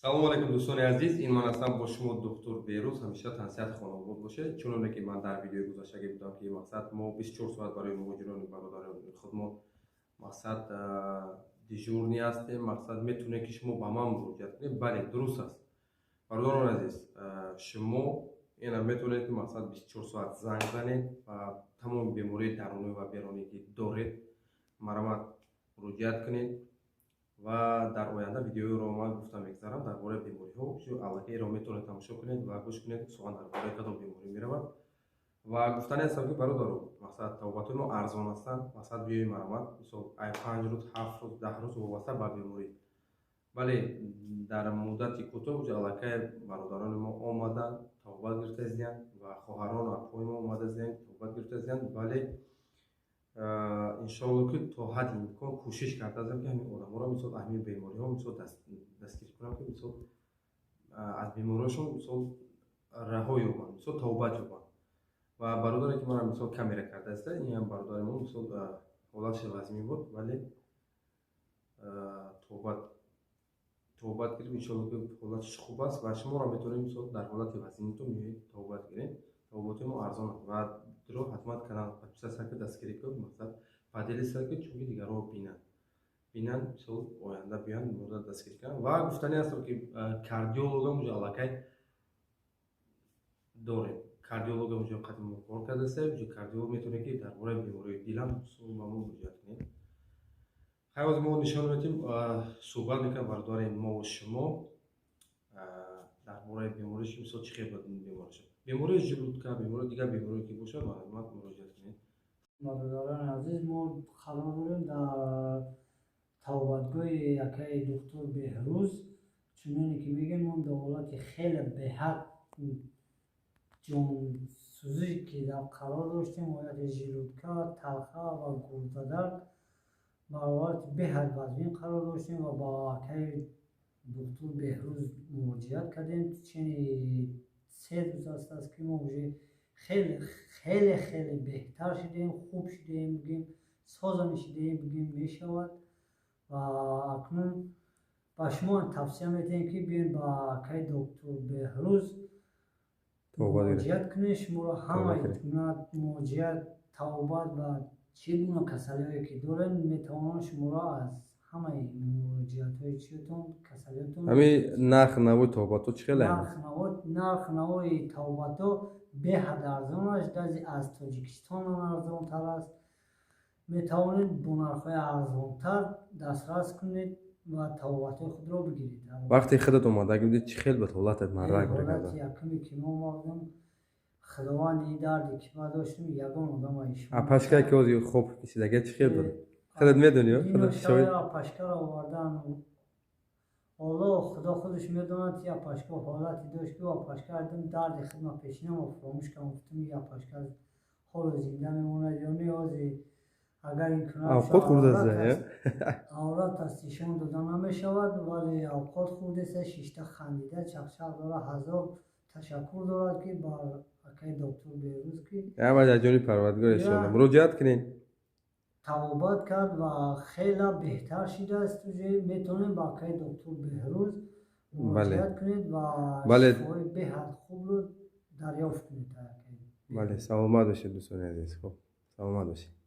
салому алайкум дӯстони азиз, ин ман ҳастам бо шумо доктор Берӯз. Ҳамеша тавсияти хонавод бошед. Чуноне ки ман дар видеои гузаштагӣ будам ки мақсад мо 24 соат барои муҳоҷирони бародарони худмот мақсад дежурни ҳастем. Мақсад метавонед ки шумо ба ман муроҷиат кунед. Бале, дуруст аст. Бародарони азиз, шумо ина метавонед ки мақсад 24 соат занг занед ва тамоми бемории дарунӣ ва берунӣ ки доред марамат муроҷиат кунед. ва дар оянда видеоро ман гуфта мегзарам дар бораи бемориҳо аллакайро метавонед тамошо кунед ва гӯш кунед сухан дар бораи кадом беморӣ меравад. Ва гуфтани ҳастам ки бародаро, мақсад тавобатои мо арзон ҳастанд. мақсад биёи марамат мисол 5 рӯз 7 рӯз 10 рӯз вобаста ба беморӣ. Бале дар муддати кӯтоҳ аллакай бародарони мо омаданд, тавобат гирифта зиянд ва хоҳарону апои мо омада зиянд, тавобат гирифта зиянд. Бале иншоалло ки то ҳадди имкон кӯшиш кардазам ки ҳамин одаморо мисол ҳамин бемориҳо мисол дастгирӣ кунам ки мисол аз бемориҳошон мисол раҳо ёбанд, мисол тавобат ёбанд. ва бародаре ки мара мисол камера кардааста, ин ҳам бародари мо мисол ҳолаташ вазмин буд, вале тавобат гирифт. иншоалло ки ҳолаташ хуб аст ва шуморо метавонед мисол дар ҳолати вазминтон меоед тавобат гиред. Тавоботои мо арзон аст ва дро ҳатман канал подписатсия ки дастгирӣ кунед, мақсад поделиться ки чунки дигарҳо бинанд мисол оянда биёянд мурда дастгирӣ кунанд. Ва гуфтани ҳастам ки кардиологам уҷа аллакай дорем. Кардиологам уҷа қадим кор кардааст. уҷа кардиолог метавонед ки дар бораи бемории дилам мисол ба мо муроҷиат кунед. ҳайоз мо нишон медем суҳбат мекунем бародари мо ва шумо дар бораи бемориш мисол чӣ хел бемориш бемории желудка, бемории дигар беморие ки бошад маълумот муроҷиат кунед. бародарони азиз, мо қарор дорем дар тавобатгоҳи якаи доктор Беҳрӯз, чуноне ки мегӯем, мо дар ҳолати хеле беҳад ҷонсӯзӣ ки дар қарор доштем, ҳолати желудка, талха ва гурдадард ба ҳолати беҳад вазмин қарор доштем ва ба якаи доктор Беҳрӯз муроҷиат кардем. чени 3 рӯз аст ки мо уже хеле беҳтар шудем, хуб шудем, бигем соза шудем, бигем мешавад. ва акнун ба шумо тавсия медиҳем ки биёед ба якаи доктор Беҳрӯз муроҷиат кунед. шуморо ҳамаи муроҷиат, тавобат ва чӣ гуна касалиҳое ки доред метавонанд шуморо аз ҳамаи муроҷиатҳои чиётон касалиётон. ҳамин нарх навои тавобатҳо чӣ хел аст? нарх навои тавобатҳо беҳад арзон аст. аз Тоҷикистон ҳам арзонтар аст. метавонед бо нархҳои арзонтар дастрас кунед ва тавобатҳои худро бигиред. вақти худат омадаги будед чӣ хел буд ҳолатат маррак ҳолати якуме ки мо омадем, худованди дарде ки ма доштем, ягон одам апашкае ки ҳозир хоб кисидагия чӣ хел буд? худат медонӣ? апашкаро овардан оло худо худаш медонад ки апашка ҳолати дошт ки апашка дидем дарди хидма пешинам фаромӯш кардам. гуфтам ин апашка ҳоло зинда мемонад ё не. ҳозир агар ин кунад аврат аст, нишон дода намешавад, вале авқот хӯрдеса, шишта хандида чақчақ дора, ҳазор ташаккур дорад ки бар якаи доктор Беҳрӯз ки дар ҷониби парвардигор иншоалло муроҷиат кунед. тавобат кард ва хеле беҳтар шудааст. уже метавонед ба якаи доктор Беҳрӯз муроҷиат кунед ва шифои беҳад хубро дарёфт кунед. бале, саломат бошед дӯстони азиз. хуб, саломат бошед.